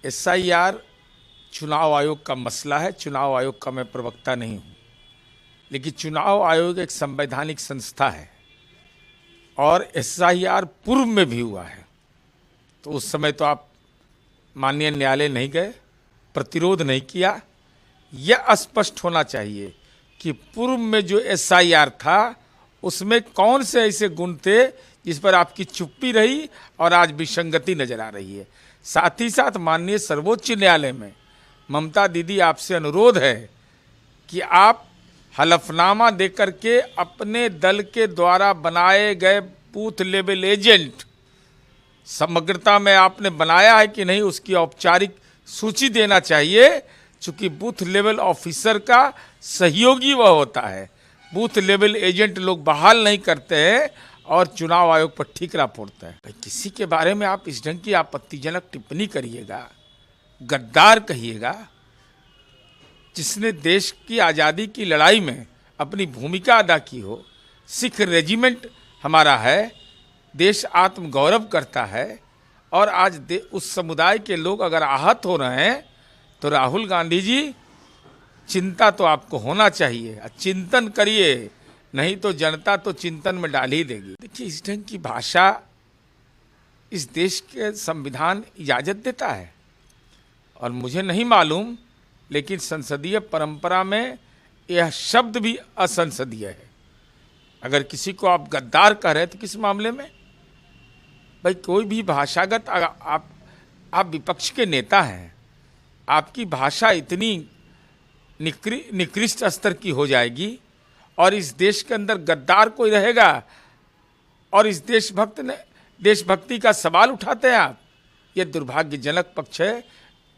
SIR चुनाव आयोग का मसला है। चुनाव आयोग का मैं प्रवक्ता नहीं हूँ, लेकिन चुनाव आयोग एक संवैधानिक संस्था है और एसआईआर पूर्व में भी हुआ है। तो उस समय तो आप माननीय न्यायालय नहीं गए, प्रतिरोध नहीं किया। यह स्पष्ट होना चाहिए कि पूर्व में जो एसआईआर था उसमें कौन से ऐसे गुण थे जिस पर आपकी चुप्पी रही और आज विसंगति नजर आ रही है। साथ ही साथ माननीय सर्वोच्च न्यायालय में ममता दीदी आपसे अनुरोध है कि आप हलफनामा देकर के अपने दल के द्वारा बनाए गए बूथ लेवल एजेंट समग्रता में आपने बनाया है कि नहीं, उसकी औपचारिक सूची देना चाहिए। चूंकि बूथ लेवल ऑफिसर का सहयोगी वह होता है, बूथ लेवल एजेंट लोग बहाल नहीं करते हैं और चुनाव आयोग पर ठीकरा फोड़ते हैं। भाई किसी के बारे में आप इस ढंग की आपत्तिजनक टिप्पणी करिएगा, गद्दार कहिएगा, जिसने देश की आज़ादी की लड़ाई में अपनी भूमिका अदा की हो। सिख रेजिमेंट हमारा है, देश आत्मगौरव करता है और आज उस समुदाय के लोग अगर आहत हो रहे हैं तो राहुल गांधी जी, चिंता तो आपको होना चाहिए, चिंतन करिए, नहीं तो जनता तो चिंतन में डाल ही देगी। देखिए, इस ढंग की भाषा इस देश के संविधान इजाज़त देता है और मुझे नहीं मालूम, लेकिन संसदीय परंपरा में यह शब्द भी असंसदीय है। अगर किसी को आप गद्दार कह रहे हैं तो किस मामले में? भाई कोई भी भाषागत, आप विपक्ष के नेता हैं, आपकी भाषा इतनी निकृष्ट स्तर की हो जाएगी और इस देश के अंदर गद्दार कोई रहेगा और इस देशभक्ति का सवाल उठाते हैं आप। ये दुर्भाग्यजनक पक्ष है।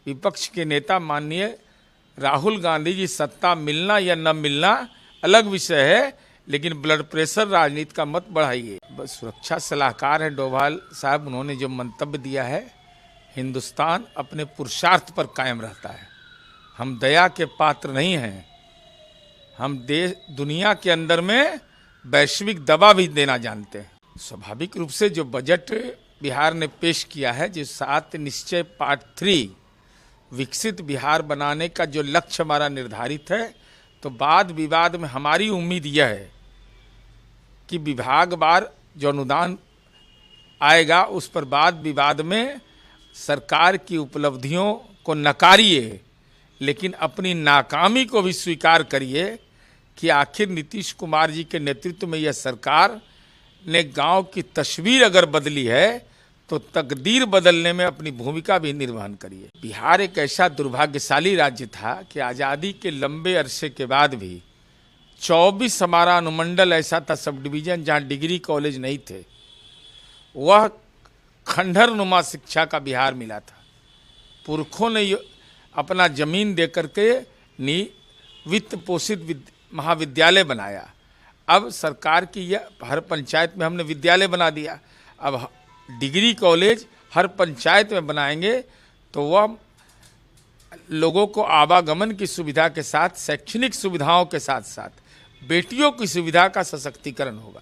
विपक्ष के नेता माननीय राहुल गांधी जी, सत्ता मिलना या न मिलना अलग विषय है, लेकिन ब्लड प्रेशर राजनीति का मत बढ़ाइए। बस सुरक्षा सलाहकार हैं डोभाल साहब, उन्होंने जो मंतव्य दिया है, हिंदुस्तान अपने पुरुषार्थ पर कायम रहता है। हम दया के पात्र नहीं हैं। हम दुनिया के अंदर में वैश्विक दवा भी देना जानते हैं। स्वाभाविक रूप से जो बजट बिहार ने पेश किया है, जो 7 निश्चय पार्ट 3 विकसित बिहार बनाने का जो लक्ष्य हमारा निर्धारित है, तो वाद विवाद में हमारी उम्मीद यह है कि विभागवार जो अनुदान आएगा उस पर वाद विवाद में सरकार की उपलब्धियों को नकारिए, लेकिन अपनी नाकामी को भी स्वीकार करिए कि आखिर नीतीश कुमार जी के नेतृत्व में यह सरकार ने गांव की तस्वीर अगर बदली है तो तकदीर बदलने में अपनी भूमिका भी निर्वहन करिए। बिहार एक ऐसा दुर्भाग्यशाली राज्य था कि आज़ादी के लंबे अरसे के बाद भी 24 हमारा अनुमंडल ऐसा था, सब डिवीज़न, जहाँ डिग्री कॉलेज नहीं थे। वह खंडहर नुमा शिक्षा का बिहार मिला था। पुरखों ने अपना जमीन दे करके वित्त पोषित महाविद्यालय बनाया। अब सरकार की यह हर पंचायत में हमने विद्यालय बना दिया। अब डिग्री कॉलेज हर पंचायत में बनाएंगे तो वह लोगों को आवागमन की सुविधा के साथ, शैक्षणिक सुविधाओं के साथ साथ बेटियों की सुविधा का सशक्तिकरण होगा।